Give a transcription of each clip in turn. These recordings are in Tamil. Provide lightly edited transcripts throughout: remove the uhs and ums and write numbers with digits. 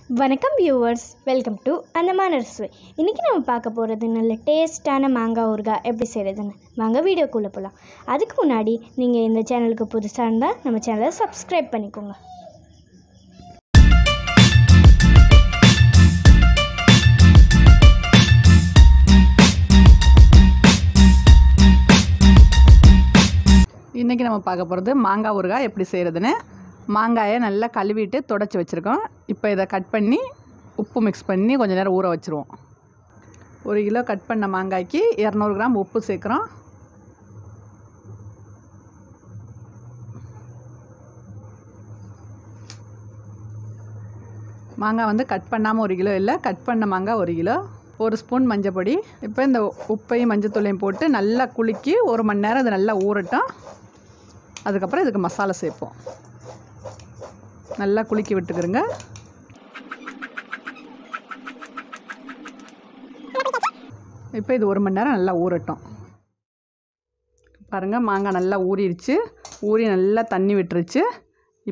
வணக்கம் viewers, welcome to Andaman Arusuvai. இன்றைக்கி நம்ம பார்க்க போகிறது நல்ல டேஸ்ட்டான மாங்காய் ஊறுகாய் எப்படி செய்கிறதுன்னு. வாங்க வீடியோக்குள்ளே போகலாம். அதுக்கு முன்னாடி நீங்கள் இந்த சேனலுக்கு புதுசாக இருந்தால் நம்ம சேனலை சப்ஸ்கிரைப் பண்ணிக்கோங்க. இன்றைக்கி நம்ம பார்க்க போகிறது மாங்காய் ஊறுகாய் எப்படி செய்கிறதுன்னு. மாங்காயை நல்லா கழுவிட்டு துடைச்சி வச்சுருக்கோம். இப்போ இதை கட் பண்ணி உப்பு மிக்ஸ் பண்ணி கொஞ்சம் நேரம் ஊற வச்சுருவோம். 1 கிலோ கட் பண்ண மாங்காய்க்கு 200 கிராம் உப்பு சேர்க்குறோம். மாங்காய் வந்து கட் பண்ணாமல் 1 கிலோ இல்லை, கட் பண்ண மாங்காய் 1 கிலோ. 1 ஸ்பூன் மஞ்சள் பொடி. இப்போ இந்த உப்பையும் மஞ்சத்தூளையும் போட்டு நல்லா குலுக்கி 1 மணி நேரம் இது நல்லா ஊறட்டும். அதுக்கப்புறம் இதுக்கு மசாலா சேர்ப்போம். நல்லா குலுக்கி விட்டுக்கிறோங்க. இப்போ இது 1 மணி நேரம் நல்லா ஊறட்டும். பாருங்கள், மாங்காய் நல்லா ஊறிடுச்சு. ஊறி நல்லா தண்ணி விட்டுருச்சு.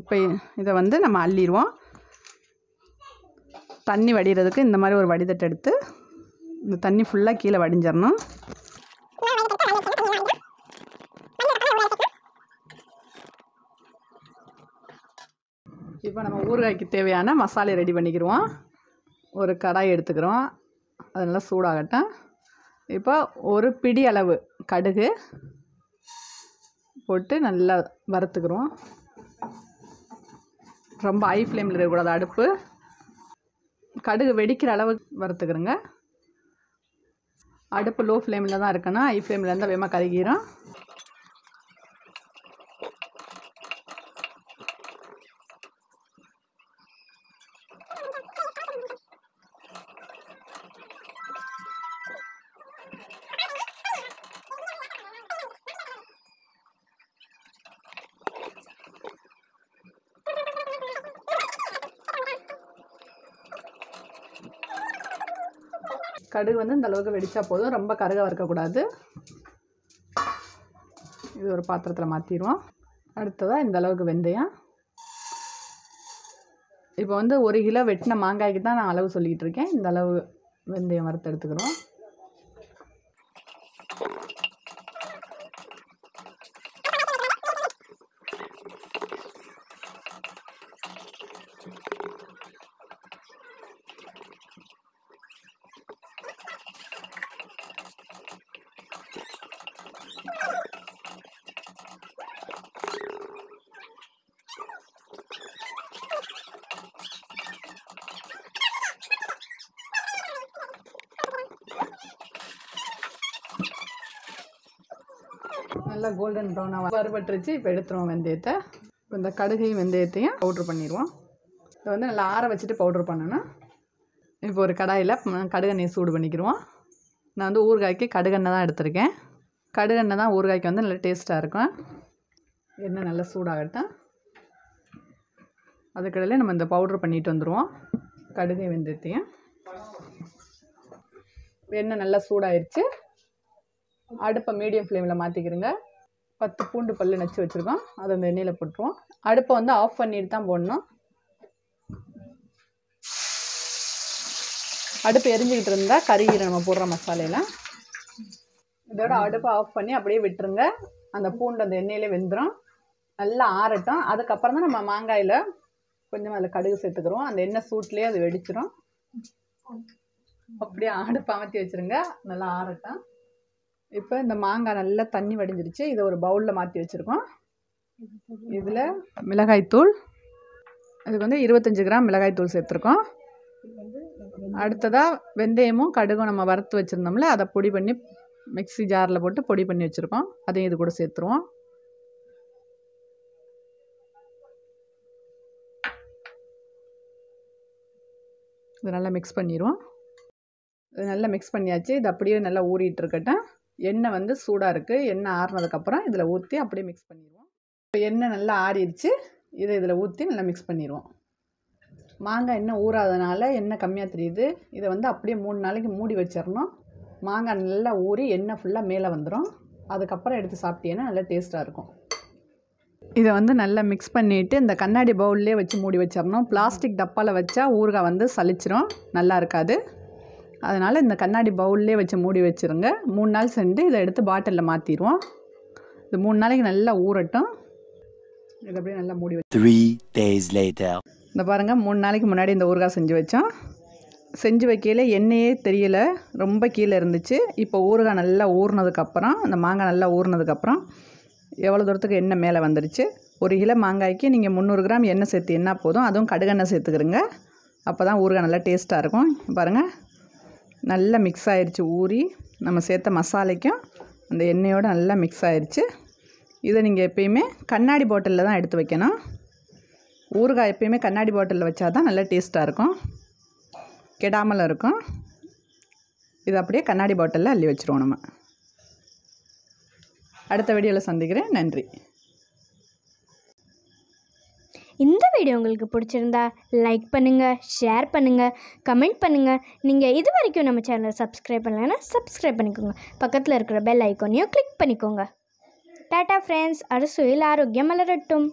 இப்போ இதை வந்து நம்ம அள்ளிடுவோம். தண்ணி வடிகிறதுக்கு இந்த மாதிரி ஒரு வடிதட்டு எடுத்து இந்த தண்ணி ஃபுல்லாக கீழே வடிஞ்சிடணும். இப்போ நம்ம ஊறுகாய்க்கு தேவையான மசாலா ரெடி பண்ணிக்கிடுவோம். ஒரு கடாய் எடுத்துக்கிறோம். அது நல்லா சூடாகட்டும். இப்போ ஒரு பிடி அளவு கடுகு போட்டு நல்லா வறுத்துக்கிறோம். ரொம்ப ஹை ஃப்ளேமில் இருக்கக்கூடாது அடுப்பு. கடுகு வெடிக்கிற அளவு வறுத்துக்கிறோங்க. அடுப்பு லோ ஃப்ளேமில் தான் இருக்கணும். ஹை ஃப்ளேமில் இருந்தால் வேகமாக கருகிரும். கடுகு வந்து இந்த அளவுக்கு வெடித்தா போதும், ரொம்ப கருக வறுக்கக்கூடாது. இது ஒரு பாத்திரத்தில் மாற்றிடுவோம். அடுத்ததாக இந்த அளவுக்கு வெந்தயம். இப்போ வந்து 1 கிலோ வெட்டின மாங்காய்க்கு தான் நான் அளவு சொல்லிக்கிட்டு இருக்கேன். இந்த அளவு வெந்தயம் வறுத்து எடுத்துக்கிறோம். நல்லா கோல்டன் ப்ரௌனாக வறுபட்டுருச்சு. இப்போ எடுத்துருவோம் வெந்தயத்தை. இப்போ இந்த கடுகையும் வெந்தயத்தையும் பவுட்ரு பண்ணிடுவோம். இதை வந்து நல்லா ஆற வச்சுட்டு பவுட்ரு பண்ணணும். இப்போ ஒரு கடாயில் கடுகெண்ணெய் சூடு பண்ணிக்கிடுவோம். நான் வந்து ஊறுகாய்க்கு கடுகெண்ணெய் தான் எடுத்திருக்கேன். கடுகெண்ணெய் தான் ஊறுகாய்க்கு வந்து நல்லா டேஸ்ட்டாக இருக்கும். எண்ணெய் நல்லா சூடாகட்டும். அதுக்கடையிலே நம்ம இந்த பவுட்ரு பண்ணிட்டு வந்துடுவோம். கடுகை வெந்தயத்தையும். எண்ணெய் நல்லா சூடாயிருச்சு. அடுப்பை மீடியம் ஃப்ளேமில் மாற்றிக்கிறோங்க. 10 பூண்டு பல் நச்சு வச்சுருக்கோம். அதை அந்த எண்ணெயில் போட்டுருவோம். அடுப்பை வந்து ஆஃப் பண்ணிட்டு தான் போடணும். அடுப்பு எரிஞ்சிக்கிட்டு இருந்தால் கறிகிற நம்ம போடுற மசாலையெல்லாம். இதோட அடுப்பை ஆஃப் பண்ணி அப்படியே விட்டுருங்க. அந்த பூண்டு அந்த எண்ணெயிலே வெந்துடும். நல்லா ஆறட்டும். அதுக்கப்புறம் தான் நம்ம மாங்காயில் கொஞ்சம் அதில் கடுகு சேர்த்துக்கிறோம். அந்த எண்ணெய் சூட்லேயே அது வெடிச்சிடும். அப்படியே அடுப்பு அமர்த்தி வச்சுருங்க. நல்லா ஆறட்டும். இப்போ இந்த மாங்காய் நல்லா தண்ணி வடிஞ்சிருச்சு. இதை ஒரு பவுலில் மாற்றி வச்சுருக்கோம். இதில் மிளகாய்த்தூள், இதுக்கு வந்து 25 கிராம் மிளகாய்த்தூள் சேர்த்துருக்கோம். அடுத்ததாக வெந்தயமும் கடுகும் நம்ம வறுத்து வச்சுருந்தோம்ல, அதை பொடி பண்ணி மிக்ஸி ஜாரில் போட்டு பொடி பண்ணி வச்சுருக்கோம். அதையும் இது கூட சேர்த்துருவோம். இது நல்லா மிக்ஸ் பண்ணிடுவோம். இது நல்லா மிக்ஸ் பண்ணியாச்சு. இது அப்படியே நல்லா ஊறிட்டு இருக்கட்டும். எண்ணெய் வந்து சூடாக இருக்குது. எண்ணெய் ஆறுனதுக்கப்புறம் இதில் ஊற்றி அப்படியே மிக்ஸ் பண்ணிடுவோம். இப்போ எண்ணெய் நல்லா ஆறிடுச்சு. இதை இதில் ஊற்றி நல்லா மிக்ஸ் பண்ணிடுவோம். மாங்காய் எண்ணெய் ஊறாதனால எண்ணெய் கம்மியாக தெரியுது. இதை வந்து அப்படியே 3 நாளைக்கு மூடி வச்சிடணும். மாங்காய் நல்லா ஊறி எண்ணெய் ஃபுல்லாக மேலே வந்துடும். அதுக்கப்புறம் எடுத்து சாப்பிட்டீங்கன்னா நல்லா டேஸ்ட்டாக இருக்கும். இதை வந்து நல்லா மிக்ஸ் பண்ணிவிட்டு இந்த கண்ணாடி பவுல்லே வச்சு மூடி வச்சிடணும். பிளாஸ்டிக் டப்பாவில் வச்சா ஊறுகாய் வந்து சலிச்சிரும், நல்லா இருக்காது. அதனால் இந்த கண்ணாடி பவுல்லே வச்சு மூடி வச்சுருங்க. 3 நாள் சென்று இதை எடுத்து பாட்டிலில் மாற்றிடுவோம். இது 3 நாளைக்கு நல்லா ஊறட்டும். இதை அப்படியே நல்லா மூடி வச்சு 3 days later. இந்த பாருங்கள், 3 நாளைக்கு முன்னாடி இந்த ஊறுகாய் செஞ்சு வச்சோம். செஞ்சு வைக்கையில் எண்ணெயே தெரியல, ரொம்ப கீழே இருந்துச்சு. இப்போ ஊறுகாய் நல்லா ஊறினதுக்கப்புறம், அந்த மாங்காய் நல்லா ஊறினதுக்கப்புறம் எவ்வளோ தூரத்துக்கு எண்ணெய் மேலே வந்துடுச்சு. 1 கிலோ மாங்காய்க்கு நீங்கள் 300 கிராம் எண்ணெய் சேர்த்து என்ன போதும், அதுவும் கடுகெண்ணெய் சேர்த்துக்கிறங்க. அப்போ தான் ஊறுகாய் நல்லா டேஸ்ட்டாக இருக்கும். பாருங்கள், நல்லா மிக்ஸ் ஆயிடுச்சு. ஊறி நம்ம சேர்த்த மசாலைக்கும் அந்த எண்ணெயோடு நல்லா மிக்ஸ் ஆயிடுச்சு. இதை நீங்கள் எப்பயுமே கண்ணாடி பாட்டிலில் தான் எடுத்து வைக்கணும். ஊறுகாய் எப்பயுமே கண்ணாடி பாட்டிலில் வச்சா தான் நல்லா டேஸ்ட்டாக இருக்கும், கெடாமல் இருக்கும். இது அப்படியே கண்ணாடி பாட்டிலில் அள்ளி வச்சுருவோம். நம்ம அடுத்த வீடியோவில் சந்திக்கிறேன். நன்றி. இந்த வீடியோ உங்களுக்கு பிடிச்சிருந்தா லைக் பண்ணுங்கள், ஷேர் பண்ணுங்கள், கமெண்ட் பண்ணுங்கள். நீங்கள் இது வரைக்கும் நம்ம சேனலை சப்ஸ்கிரைப் பண்ணலைன்னா சப்ஸ்கிரைப் பண்ணிக்கோங்க. பக்கத்தில் இருக்கிற பெல் ஐக்கானையும் கிளிக் பண்ணிக்கோங்க. டாடா ஃப்ரெண்ட்ஸ். அறுசுவையில் ஆரோக்கியம் மலரட்டும்.